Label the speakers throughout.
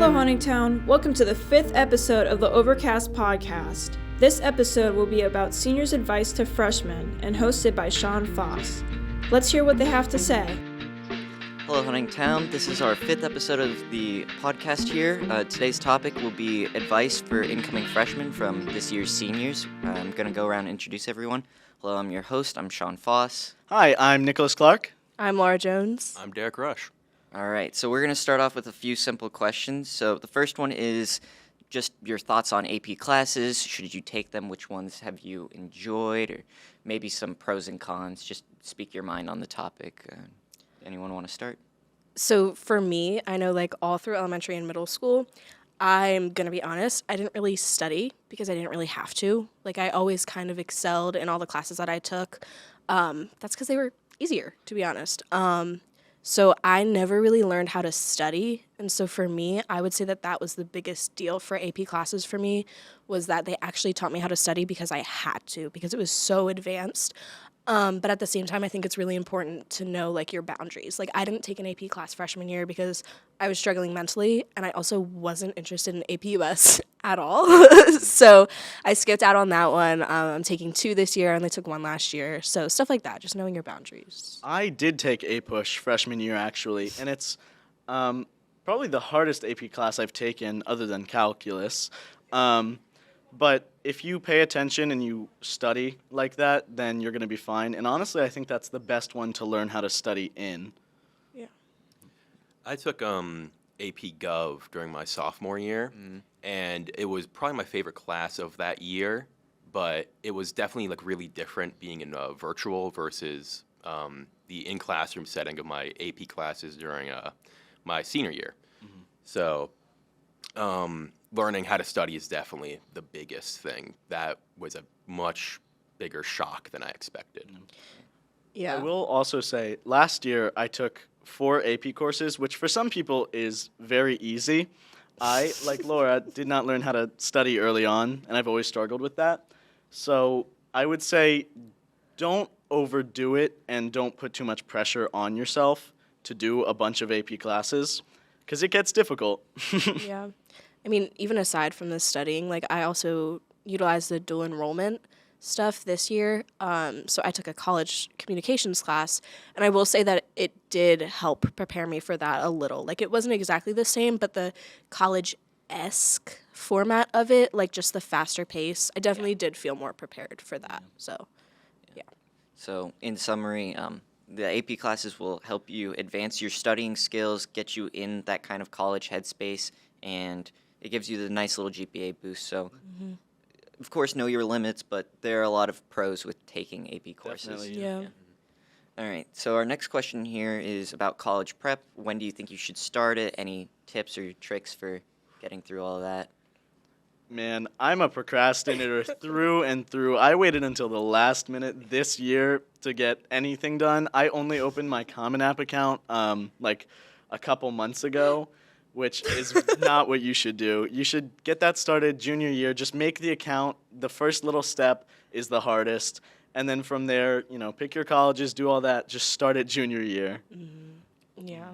Speaker 1: Hello, Huntingtown. Welcome to the 5th episode of the Overcast podcast. This episode will be about seniors' advice to freshmen and hosted by Sean Foss. Let's hear what they have to say.
Speaker 2: Hello, Huntingtown. This is our 5th episode of the podcast here. Today's topic will be advice for incoming freshmen from this year's seniors. I'm going to go around and introduce everyone. Hello, I'm your host. I'm Sean Foss.
Speaker 3: Hi, I'm Nicholas Clark.
Speaker 4: I'm Laura Jones.
Speaker 5: I'm Derek Rush.
Speaker 2: All right, so we're going to start off with a few simple questions. So the first one is just your thoughts on AP classes. Should you take them? Which ones have you enjoyed? Or maybe some pros and cons. Just speak your mind on the topic. Anyone want to start?
Speaker 4: So for me, I know like all through elementary and middle school, I'm going to be honest, I didn't really study because I didn't really have to. Like I always kind of excelled in all the classes that I took. That's because they were easier, to be honest. So I never really learned how to study. And so for me, I would say that that was the biggest deal for AP classes for me, was that they actually taught me how to study because I had to, because it was so advanced. But at the same time, I think it's really important to know like your boundaries. Like I didn't take an AP class freshman year because I was struggling mentally, and I also wasn't interested in AP US at all. So I skipped out on that one. I'm taking 2 this year, and I took 1 last year. So stuff like that, just knowing your boundaries.
Speaker 3: I did take APUSH freshman year, actually, and it's probably the hardest AP class I've taken other than calculus. But if you pay attention and you study like that, then you're going to be fine. And honestly, I think that's the best one to learn how to study in.
Speaker 4: Yeah.
Speaker 5: I took AP Gov during my sophomore year, and it was probably my favorite class of that year, but it was definitely like really different being in virtual versus the in-classroom setting of my AP classes during my senior year. So learning how to study is definitely the biggest thing. That was a much bigger shock than I expected.
Speaker 4: Yeah.
Speaker 3: I will also say, last year I took 4 AP courses, which for some people is very easy. I, like Laura, did not learn how to study early on, and I've always struggled with that. So I would say don't overdo it and don't put too much pressure on yourself to do a bunch of AP classes, because it gets difficult.
Speaker 4: Yeah. I mean, even aside from the studying, like I also utilized the dual enrollment stuff this year. So I took a college communications class, and I will say that it did help prepare me for that a little. Like it wasn't exactly the same, but the college-esque format of it, like just the faster pace, I definitely did feel more prepared for that. So, yeah.
Speaker 2: So in summary, the AP classes will help you advance your studying skills, get you in that kind of college headspace, and it gives you the nice little GPA boost. So, of course, know your limits, but there are a lot of pros with taking AP courses.
Speaker 3: Definitely.
Speaker 4: Yeah.
Speaker 2: All right, so our next question here is about college prep. When do you think you should start it? Any tips or tricks for getting through all of that?
Speaker 3: Man, I'm a procrastinator through and through. I waited until the last minute this year to get anything done. I only opened my Common App account like a couple months ago, which is not what you should do. You should get that started junior year. Just make the account. The first little step is the hardest. And then from there, pick your colleges, do all that. Just start it junior year.
Speaker 4: Yeah.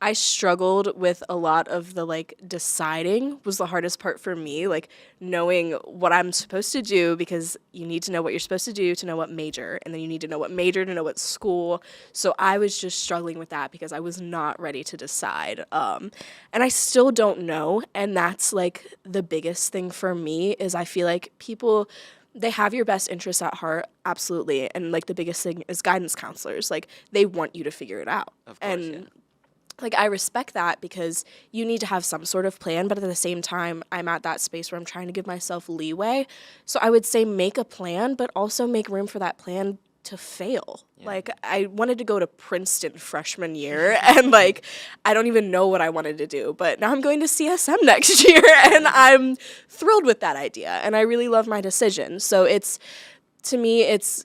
Speaker 4: I struggled with a lot of the like deciding was the hardest part for me, like knowing what I'm supposed to do, because you need to know what you're supposed to do to know what major, and then you need to know what major to know what school. So I was just struggling with that because I was not ready to decide. And I still don't know, and that's like the biggest thing for me is I feel like people, they have your best interests at heart, absolutely. And like the biggest thing is guidance counselors. Like they want you to figure it out.
Speaker 2: Of course,
Speaker 4: and
Speaker 2: yeah.
Speaker 4: like I respect that because you need to have some sort of plan, but at the same time, I'm at that space where I'm trying to give myself leeway. So I would say make a plan, but also make room for that plan to fail.
Speaker 2: Yeah.
Speaker 4: Like I wanted to go to Princeton freshman year, and like I don't even know what I wanted to do, but now I'm going to CSM next year, and I'm thrilled with that idea, and I really love my decision. So to me, it's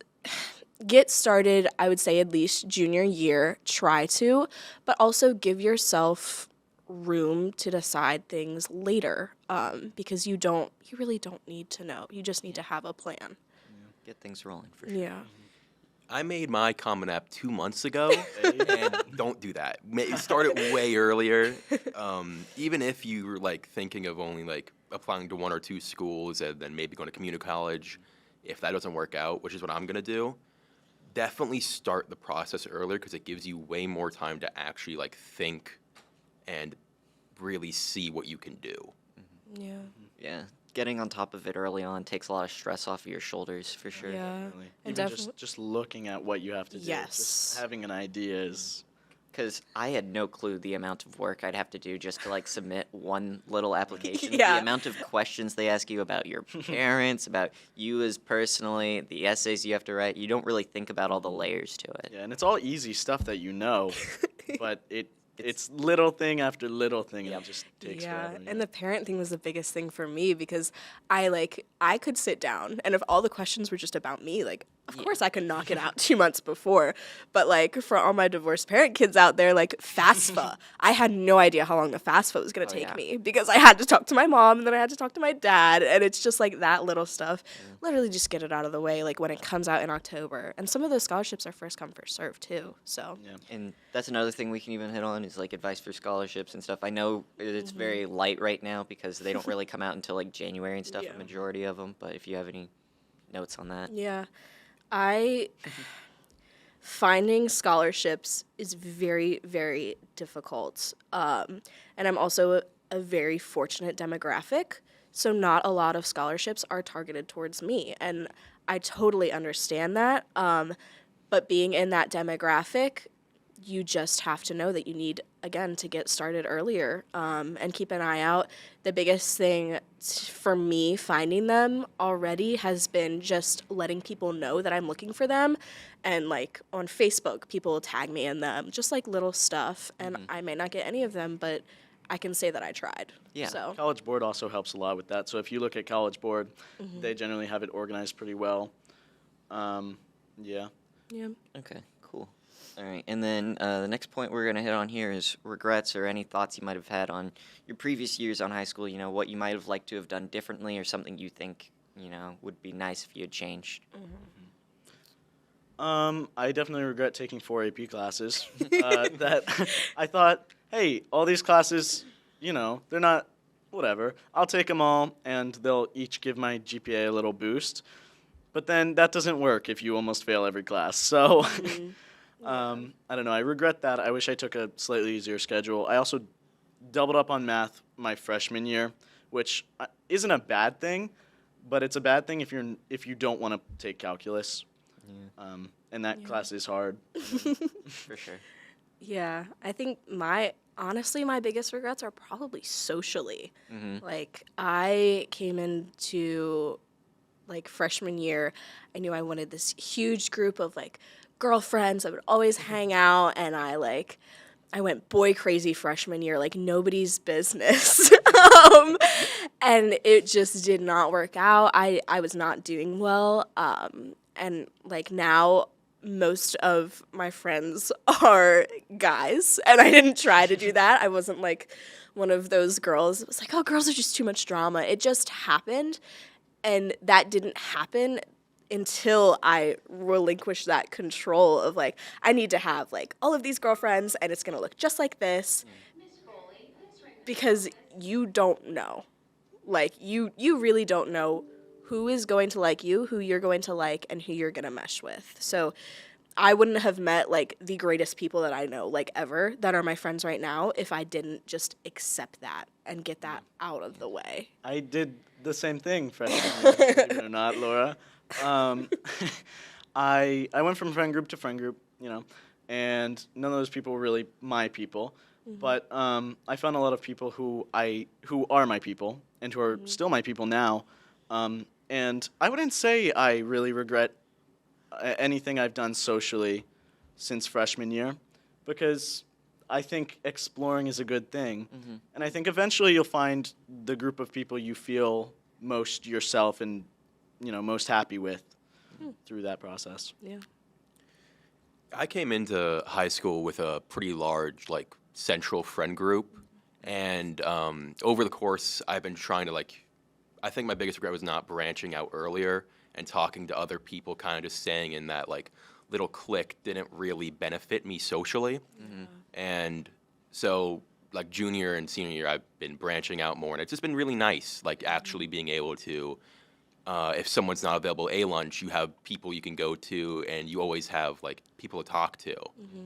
Speaker 4: get started, I would say at least junior year, try to, but also give yourself room to decide things later, because you really don't need to know. You just need to have a plan.
Speaker 2: Get things rolling for sure.
Speaker 4: Yeah.
Speaker 5: I made my Common App 2 months ago, and don't do that. Start it way earlier. Even if you were like thinking of only like applying to 1 or 2 schools and then maybe going to community college, if that doesn't work out, which is what I'm gonna do, definitely start the process earlier because it gives you way more time to actually like think and really see what you can do.
Speaker 4: Yeah.
Speaker 2: Yeah, getting on top of it early on takes a lot of stress off of your shoulders for sure.
Speaker 4: Yeah.
Speaker 3: Definitely.
Speaker 4: And
Speaker 3: Even just looking at what you have to do.
Speaker 4: Yes.
Speaker 3: Just having an idea is.
Speaker 2: Because I had no clue the amount of work I'd have to do just to like submit one little application.
Speaker 4: Yeah.
Speaker 2: The amount of questions they ask you about your parents, about you as personally, the essays you have to write. You don't really think about all the layers to it.
Speaker 3: Yeah, and it's all easy stuff that you know, but it's little thing after little thing, and it just takes
Speaker 4: Yeah,
Speaker 3: forever.
Speaker 4: and the parent thing was the biggest thing for me because I could sit down and if all the questions were just about me, like of course I could knock it out 2 months before. But like for all my divorced parent kids out there, like FAFSA, I had no idea how long the FAFSA was gonna take
Speaker 2: yeah.
Speaker 4: me because I had to talk to my mom and then I had to talk to my dad, and it's just like that little stuff. Literally just get it out of the way, like when it comes out in October. And some of those scholarships are first come first served too. So
Speaker 3: Yeah.
Speaker 2: And that's another thing we can even hit on is like advice for scholarships and stuff. I know it's very light right now because they don't really come out until like January and stuff,
Speaker 4: Yeah.
Speaker 2: a majority of them. But if you have any notes on that.
Speaker 4: yeah, finding scholarships is very, very difficult. And I'm also a very fortunate demographic, so not a lot of scholarships are targeted towards me. And I totally understand that. But being in that demographic, you just have to know that you need, again, to get started earlier and keep an eye out. The biggest thing for me finding them already has been just letting people know that I'm looking for them. And like on Facebook, people will tag me in them, just like little stuff. And I may not get any of them, but I can say that I tried.
Speaker 2: Yeah.
Speaker 4: So,
Speaker 3: College Board also helps a lot with that. So if you look at College Board, they generally have it organized pretty well. Yeah.
Speaker 4: yeah.
Speaker 2: Okay, cool. All right, and then the next point we're going to hit on here is regrets or any thoughts you might have had on your previous years on high school, you know, what you might have liked to have done differently or something you think, you know, would be nice if you had changed.
Speaker 3: I definitely regret taking 4 AP classes. That I thought, hey, all these classes, you know, they're not, whatever. I'll take them all, and they'll each give my GPA a little boost. But then that doesn't work if you almost fail every class. So, I don't know. I regret that. I wish I took a slightly easier schedule. I also doubled up on math my freshman year, which isn't a bad thing, but it's a bad thing if you don't want to take calculus. And that class is hard.
Speaker 2: For sure.
Speaker 4: Yeah, I think honestly, my biggest regrets are probably socially. Like, I came into, like, freshman year, I knew I wanted this huge group of, like, girlfriends that would always hang out, and I went boy crazy freshman year, like, nobody's business. And it just did not work out. I was not doing well, and, like, now most of my friends are guys, and I didn't try to do that. I wasn't like one of those girls. It was like, oh, girls are just too much drama. It just happened, and that didn't happen until I relinquished that control of like, I need to have like all of these girlfriends, and it's gonna look just like this, because you don't know. Like, you really don't know who is going to like you, who you're going to like, and who you're going to mesh with. So I wouldn't have met, like, the greatest people that I know, like, ever, that are my friends right now, if I didn't just accept that and get that out of the way.
Speaker 3: I did the same thing freshman year, believe it or not, Laura. I went from friend group to friend group, you know, and none of those people were really my people. But I found a lot of people who are my people and who are still my people now. And I wouldn't say I really regret anything I've done socially since freshman year, because I think exploring is a good thing. And I think eventually you'll find the group of people you feel most yourself and, you know, most happy with through that process.
Speaker 4: Yeah.
Speaker 5: I came into high school with a pretty large, like, central friend group. And over the course, I've been trying to, like, I think my biggest regret was not branching out earlier and talking to other people, kind of just staying in that, like, little clique didn't really benefit me socially. And so like junior and senior year, I've been branching out more, and it's just been really nice, like actually being able to, if someone's not available a lunch, you have people you can go to, and you always have like people to talk to,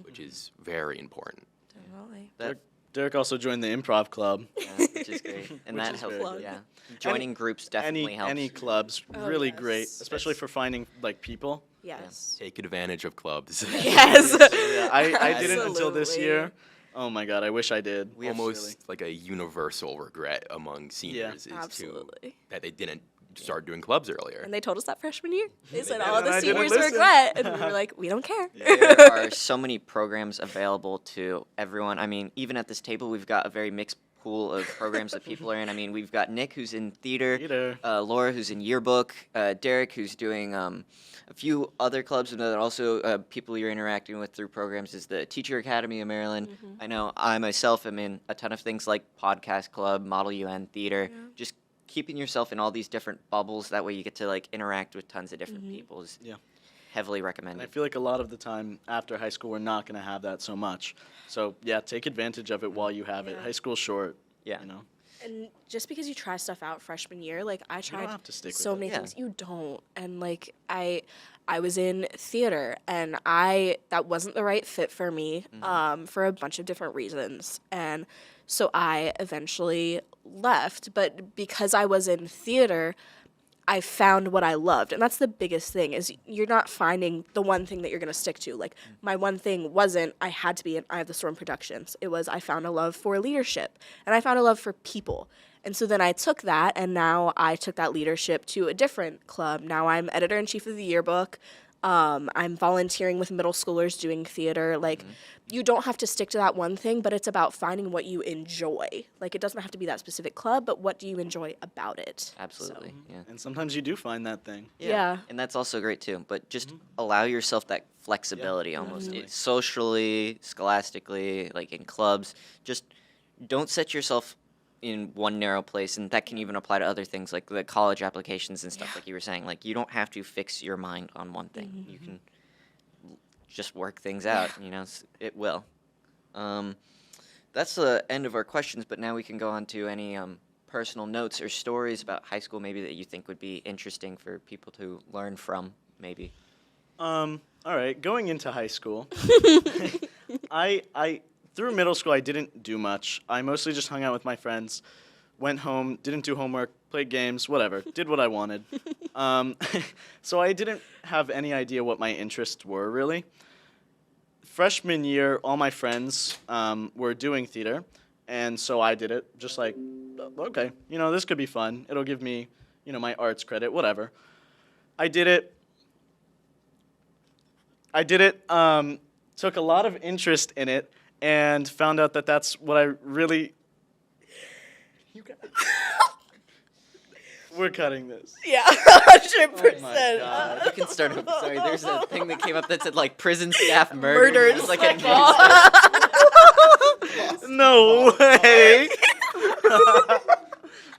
Speaker 5: which is very important.
Speaker 4: Definitely.
Speaker 2: That,
Speaker 3: Derek also joined the improv club.
Speaker 2: yeah, which is great, and
Speaker 3: Which
Speaker 2: that
Speaker 3: is
Speaker 2: helps.
Speaker 3: very good.
Speaker 2: Yeah, joining groups definitely helps.
Speaker 3: Any clubs
Speaker 4: Oh,
Speaker 3: really
Speaker 4: yes.
Speaker 3: great, especially for finding like people.
Speaker 4: Yes.
Speaker 5: Take advantage of clubs.
Speaker 4: Yes.
Speaker 3: Yeah, I didn't until this
Speaker 4: Absolutely.
Speaker 3: year. Oh my god, I wish I did.
Speaker 2: We have
Speaker 5: Almost like a universal regret among seniors is
Speaker 4: Absolutely.
Speaker 5: that they didn't start doing clubs earlier.
Speaker 4: And they told us that freshman year. They said
Speaker 3: did,
Speaker 4: all
Speaker 3: and
Speaker 4: the
Speaker 3: I didn't
Speaker 4: seniors
Speaker 3: listen.
Speaker 4: regret, and we were like, we don't care.
Speaker 2: There are so many programs available to everyone. I mean, even at this table, we've got a very mixed pool of programs that people are in. I mean, we've got Nick, who's in theater, Laura, who's in yearbook, Derek, who's doing a few other clubs, and then also people you're interacting with through programs is the Teacher Academy of Maryland. I know I myself am in a ton of things like Podcast Club, Model UN, theater, just keeping yourself in all these different bubbles. That way you get to like interact with tons of different people is
Speaker 3: Yeah.
Speaker 2: heavily
Speaker 3: And I
Speaker 2: recommended.
Speaker 3: feel like a lot of the time after high school, we're not going to have that so much. So yeah, take advantage of it while you have it.
Speaker 4: Yeah.
Speaker 3: High school's short.
Speaker 2: Yeah.
Speaker 3: You know.
Speaker 4: And just because you try stuff out freshman year, like I tried
Speaker 3: have to stick with
Speaker 4: so
Speaker 3: it.
Speaker 4: many
Speaker 2: Yeah.
Speaker 4: things. You don't. And like I was in theater, and that wasn't the right fit for me for a bunch of different reasons. And so I eventually left, but because I was in theater, I found what I loved. And that's the biggest thing is you're not finding the one thing that you're going to stick to. Like my one thing wasn't I had to be in Eye of the Storm Productions. It was I found a love for leadership, and I found a love for people. And so then I took that, and now I took that leadership to a different club. Now I'm editor-in-chief of the yearbook. I'm volunteering with middle schoolers doing theater. Like, you don't have to stick to that one thing, but it's about finding what you enjoy. Like, it doesn't have to be that specific club, but what do you enjoy about it?
Speaker 2: Absolutely. Yeah.
Speaker 3: And sometimes you do find that thing.
Speaker 4: Yeah.
Speaker 2: And that's also great too. But just allow yourself that flexibility almost.
Speaker 3: Definitely.
Speaker 2: Socially, scholastically, like in clubs. Just don't set yourself in one narrow place, and that can even apply to other things like the college applications and stuff like you were saying. Like you don't have to fix your mind on one thing. You can just work things out, you know, it will. That's the end of our questions, but now we can go on to any personal notes or stories about high school maybe that you think would be interesting for people to learn from, maybe.
Speaker 3: All right, going into high school, I through middle school I didn't do much. I mostly just hung out with my friends, went home, didn't do homework, played games, whatever, did what I wanted. So I didn't have any idea what my interests were really. Freshman year, all my friends were doing theater, and so I did it. Just like, okay, you know, this could be fun. It'll give me, you know, my arts credit, whatever. I did it. Took a lot of interest in it, and found out that that's what I really. You guys. We're cutting this.
Speaker 4: Yeah, 100%.
Speaker 3: God.
Speaker 2: You can start over. Sorry, there's a thing that came up that said like prison staff murders.
Speaker 4: Murders.
Speaker 2: It was like a
Speaker 3: No way.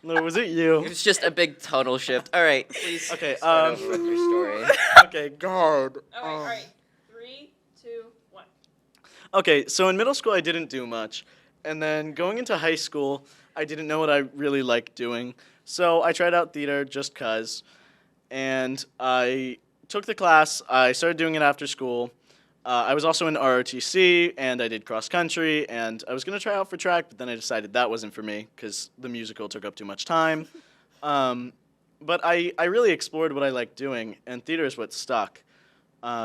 Speaker 3: No, was it you?
Speaker 2: It was just a big tonal shift. All right, please
Speaker 3: Okay,
Speaker 2: start over with your story.
Speaker 3: Okay, God.
Speaker 1: All right. 3, 2, 1.
Speaker 3: Okay, so in middle school I didn't do much, and then going into high school I didn't know what I really liked doing, so I tried out theater just 'cause, and I took the class. I started doing it after school. I was also in ROTC, and I did cross country, and I was gonna try out for track, but then I decided that wasn't for me because the musical took up too much time. But I really explored what I liked doing, and theater is what stuck.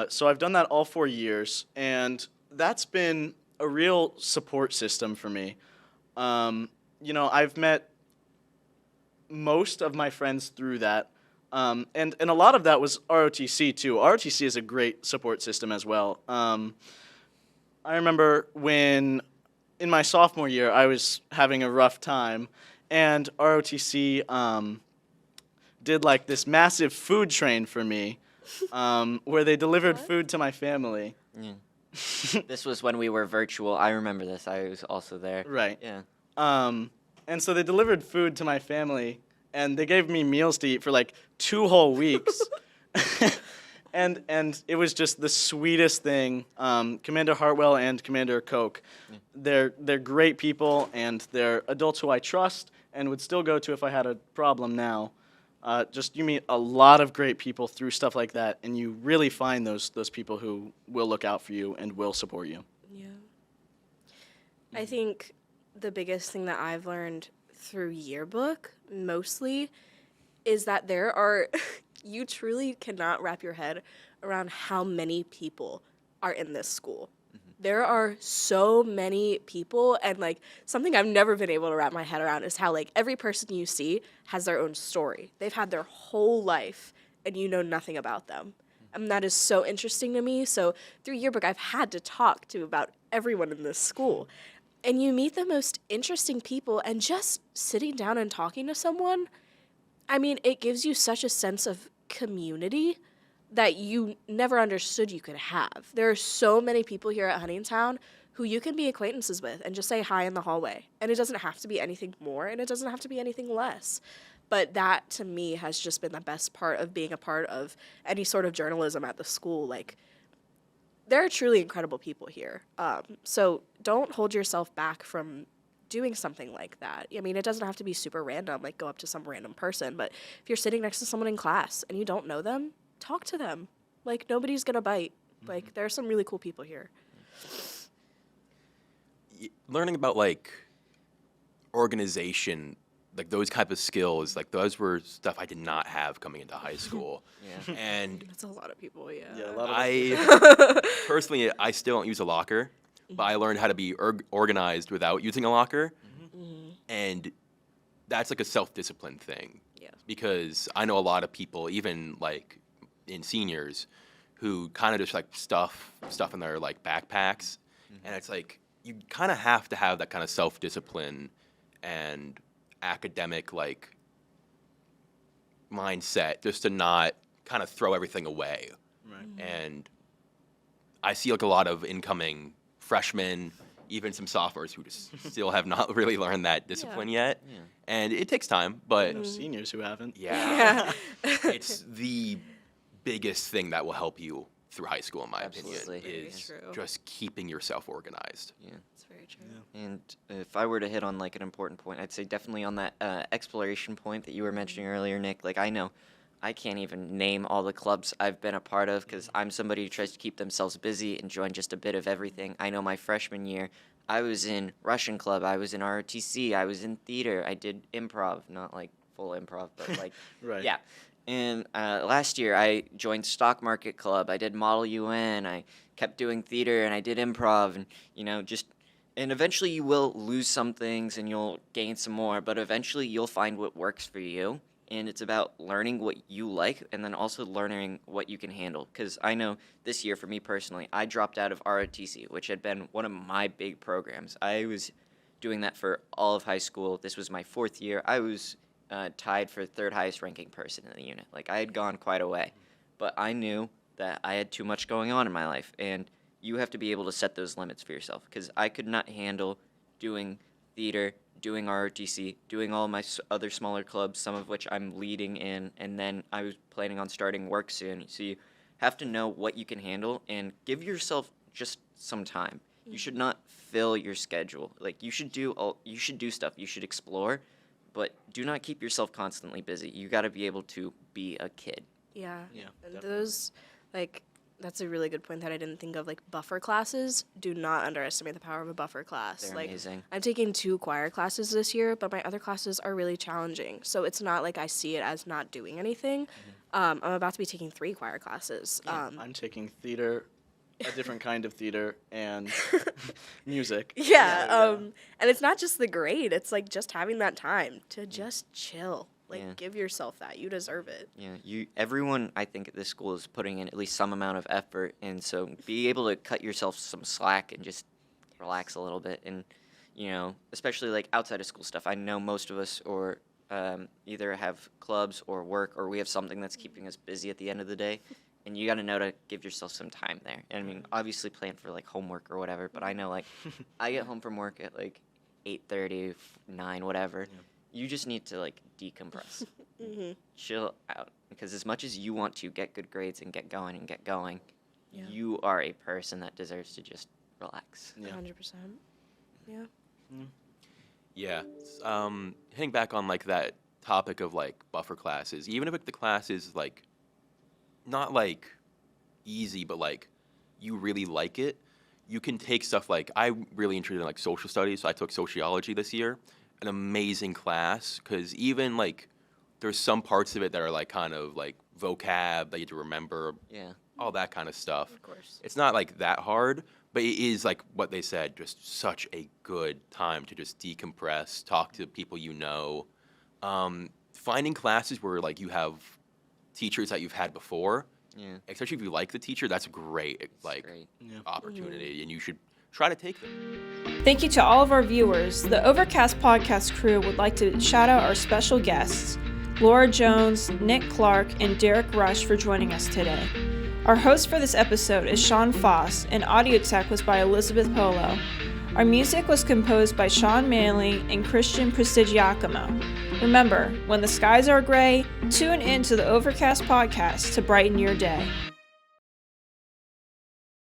Speaker 3: So I've done that all 4 years, and that's been a real support system for me. You know, I've met most of my friends through that, and a lot of that was ROTC too. ROTC is a great support system as well. I remember when, in my sophomore year, I was having a rough time, and ROTC did like this massive food train for me, where they delivered food to my family.
Speaker 2: Yeah. This was when we were virtual. I remember this. I was also there.
Speaker 3: Right.
Speaker 2: Yeah.
Speaker 3: And so they delivered food to my family, and they gave me meals to eat for like 2 whole weeks. And it was just the sweetest thing. Commander Hartwell and Commander Koch, they're great people, and they're adults who I trust and would still go to if I had a problem now. Just you meet a lot of great people through stuff like that, and you really find those people who will look out for you and will support you.
Speaker 4: Yeah. I think the biggest thing that I've learned through yearbook mostly is that there are you truly cannot wrap your head around how many people are in this school. There are so many people, and like something I've never been able to wrap my head around is how like every person you see has their own story. They've had their whole life and you know nothing about them. And that is so interesting to me. So through yearbook, I've had to talk to about everyone in this school. And you meet the most interesting people, and just sitting down and talking to someone, I mean, it gives you such a sense of community that you never understood you could have. There are so many people here at Huntingtown who you can be acquaintances with and just say hi in the hallway. And it doesn't have to be anything more, and it doesn't have to be anything less. But that, to me, has just been the best part of being a part of any sort of journalism at the school. Like, there are truly incredible people here. So don't hold yourself back from doing something like that. I mean, it doesn't have to be super random, like go up to some random person. But if you're sitting next to someone in class and you don't know them, talk to them. Like, nobody's going to bite. Like, there are some really cool people here.
Speaker 5: Learning about, like, organization, like, those type of skills, like, those were stuff I did not have coming into high school.
Speaker 2: Yeah.
Speaker 5: And
Speaker 4: That's a lot of people, yeah.
Speaker 3: Yeah, a lot of
Speaker 5: I, personally, I still don't use a locker, but I learned how to be organized without using a locker. And that's, like, a self-discipline thing.
Speaker 4: Yeah.
Speaker 5: Because I know a lot of people, even, like, in seniors, who kind of just, like, stuff in their, like, backpacks. And it's, like, you kind of have to have that kind of self-discipline and academic, like, mindset just to not kind of throw everything away.
Speaker 3: Right.
Speaker 5: And I see, like, a lot of incoming freshmen, even some sophomores who just still have not really learned that discipline yet.
Speaker 2: Yeah.
Speaker 5: And it takes time, but
Speaker 3: No seniors who haven't.
Speaker 5: yeah, it's the biggest thing that will help you through high school, in my
Speaker 2: Absolutely.
Speaker 5: opinion, is
Speaker 4: Very true.
Speaker 5: just keeping yourself organized.
Speaker 2: Yeah.
Speaker 4: That's very true.
Speaker 2: And if I were to hit on like an important point, I'd say definitely on that exploration point that you were mentioning earlier, Nick. Like, I know I can't even name all the clubs I've been a part of because I'm somebody who tries to keep themselves busy and join just a bit of everything. I know my freshman year, I was in Russian club, I was in ROTC, I was in theater, I did improv, not like full improv, but like,
Speaker 3: Right.
Speaker 2: yeah. And last year, I joined Stock Market Club. I did Model UN. I kept doing theater, and I did improv, and and eventually you will lose some things, and you'll gain some more. But eventually, you'll find what works for you, and it's about learning what you like, and then also learning what you can handle. Because I know this year, for me personally, I dropped out of ROTC, which had been one of my big programs. I was doing that for all of high school. This was my 4th year. I was tied for 3rd highest ranking person in the unit. Like, I had gone quite a way, but I knew that I had too much going on in my life, and you have to be able to set those limits for yourself, because I could not handle doing theater, doing ROTC, doing all my other smaller clubs, some of which I'm leading in, and then I was planning on starting work soon. So you have to know what you can handle and give yourself just some time. You should not fill your schedule. Like, you should do stuff. You should explore, but do not keep yourself constantly busy. You got to be able to be a kid.
Speaker 4: Yeah.
Speaker 3: Yeah,
Speaker 4: And
Speaker 3: definitely.
Speaker 4: those, like, that's a really good point that I didn't think of. Like, buffer classes, do not underestimate the power of a buffer class.
Speaker 2: They're
Speaker 4: like,
Speaker 2: amazing.
Speaker 4: I'm taking 2 choir classes this year, but my other classes are really challenging. So it's not like I see it as not doing anything. I'm about to be taking 3 choir classes.
Speaker 3: I'm taking theater, a different kind of theater, and music.
Speaker 4: Yeah, and it's not just the grade. It's like just having that time to just chill. Like,
Speaker 2: Yeah.
Speaker 4: give yourself that. You deserve it.
Speaker 2: Yeah, everyone I think at this school is putting in at least some amount of effort, and so be able to cut yourself some slack and just relax a little bit, and especially like outside of school stuff. I know most of us or either have clubs or work, or we have something that's keeping us busy at the end of the day, and you got to know to give yourself some time there. And I mean, obviously plan for like homework or whatever, but I know like I get home from work at like 8:30, 9, whatever. you just need to like decompress, chill out. Because as much as you want to get good grades and get going,
Speaker 4: Yeah.
Speaker 2: you are a person that deserves to just relax.
Speaker 3: Yeah.
Speaker 4: 100%. Yeah.
Speaker 5: Yeah. Hitting back on like that topic of like buffer classes, even if the class is like not like easy, but like you really like it, you can take stuff like I'm really interested in like social studies, so I took sociology this year. An amazing class because even like there's some parts of it that are like kind of like vocab that you have to remember,
Speaker 2: Yeah.
Speaker 5: all that kind of stuff.
Speaker 4: Of course.
Speaker 5: It's not like that hard, but it is like what they said, just such a good time to just decompress, talk to people you know. Finding classes where like you have teachers that you've had before,
Speaker 2: Yeah.
Speaker 5: especially if you like the teacher, that's a great
Speaker 2: It's
Speaker 5: like
Speaker 2: great.
Speaker 5: opportunity, and you should try to take them.
Speaker 1: Thank you to all of our viewers. The Overcast podcast crew would like to shout out our special guests, Laura Jones, Nick Clark, and Derek Rush for joining us today. Our host for this episode is Sean Foss, and audio tech was by Elizabeth Polo. Our music was composed by Sean Manley and Christian Prestigiacomo. Remember, when the skies are gray, tune in to the Overcast podcast to brighten your day.